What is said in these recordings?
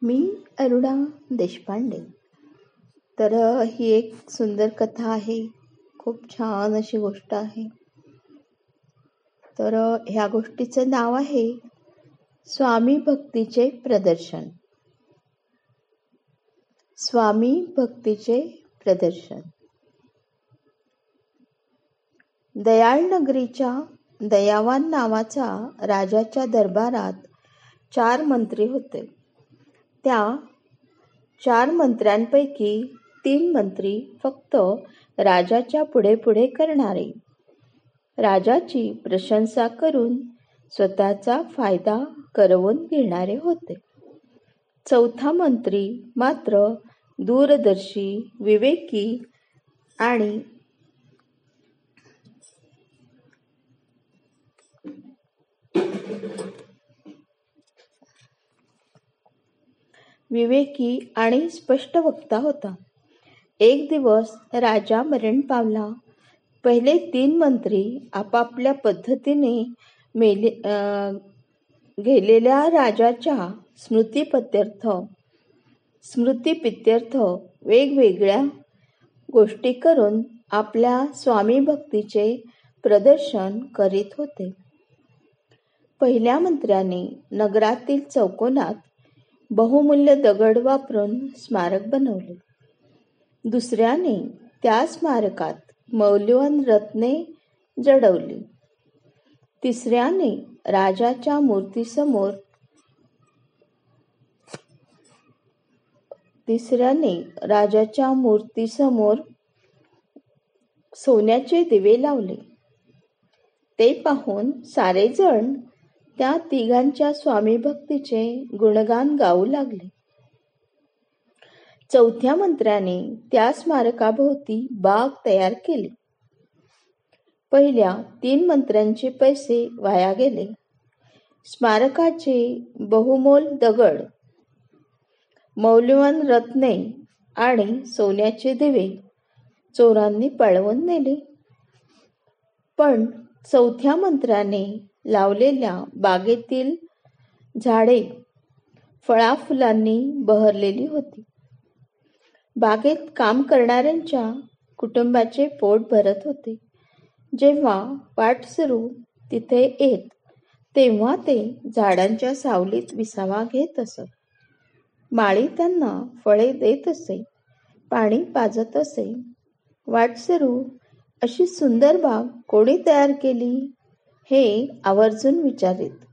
मी अरुणा देशपांडे. तर ही एक सुंदर कथा आहे. खूप छान अशी गोष्ट आहे. तर ह्या गोष्टीचं नाव आहे स्वामी भक्तीचे प्रदर्शन. स्वामी भक्तीचे प्रदर्शन. दयाळ नगरीच्या दयावान नावाचा राजाच्या दरबारात 4 मंत्री होते. त्या 4 मंत्र्यांपैकी 3 मंत्री फक्त राजाच्या पुढे पुढे करणारे, राजाची प्रशंसा करून स्वतःचा फायदा करवून घेणारे होते. 4था मंत्री मात्र दूरदर्शी, विवेकी आणि स्पष्ट वक्ता होता. एक दिवस राजा मरण पावला. पहिले 3 मंत्री आपापल्या पद्धतीने गेलेल्या राजाच्या स्मृतीप्रित्यर्थ वेगवेगळ्या गोष्टी करून आपल्या स्वामी भक्तीचे प्रदर्शन करीत होते. पहिल्या मंत्र्याने नगरातील चौकोनात बहुमूल्य दगड वापरून स्मारक बनवले. दुसऱ्याने त्या स्मारकात मौल्यवान रत्ने जडवली. तिसऱ्याने राजाच्या मूर्तीसमोर सोन्याचे दिवे लावले. ते पाहून सारेजण त्या तिघांच्या स्वामी भक्तीचे गुणगान गाऊ लागले. 4थ्या मंत्र्याने त्या स्मारकाभोवती बाग तयार केली. पहिल्या 3 मंत्र्यांचे पैसे वाया गेले. स्मारकाचे बहुमोल दगड, मौल्यवान रत्ने आणि सोन्याचे दिवे चोरांनी पळवून नेले. पण 4थ्या मंत्र्याने लावलेल्या बागेतील झाडे फळाफुलांनी बहरलेली होती. बागेत काम करणाऱ्यांच्या कुटुंबाचे पोट भरत होते. जेव्हा वाटसरू तिथे येत तेव्हा ते झाडांच्या सावलीत विसावा घेत असत. माळी त्यांना फळे देत असे, पाणी पाजत असे. वाटसरू अशी सुंदर बाग कोणी तयार केली हे आवर्जून विचारीत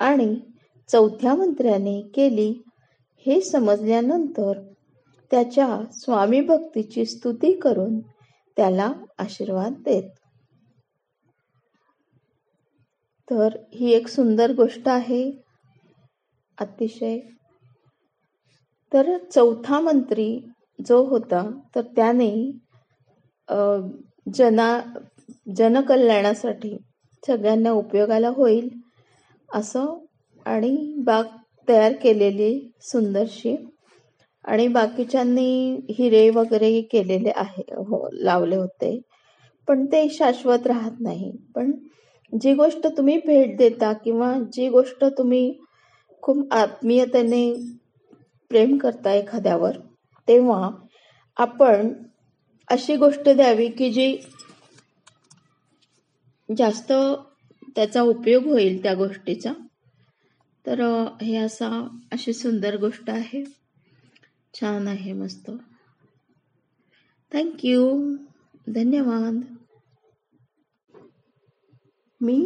आणि 4थ्या मंत्र्याने केली हे समजल्यानंतर त्याच्या स्वामी भक्तीची स्तुती करून त्याला आशीर्वाद देत. तर ही एक सुंदर गोष्ट आहे अतिशय. तर 4था मंत्री जो होता तर त्याने जनकल्याणासाठी सगळ्यांना उपयोगाला होईल असं आणि बाग तयार केलेली सुंदरशी, आणि बाकीच्यांनी हिरे वगैरे केलेले लावले होते. पण ते शाश्वत राहत नाही. पण जी गोष्ट तुम्ही भेट देता किंवा जी गोष्ट तुम्ही खूप आत्मीयतेने प्रेम करता एखाद्यावर, तेव्हा आपण अशी गोष्ट द्यावी की जी जास्त त्याचा उपयोग होईल त्या गोष्टीचा. तर हे अशी सुंदर गोष्ट आहे. छान आहे, मस्त. थँक्यू. धन्यवाद. मी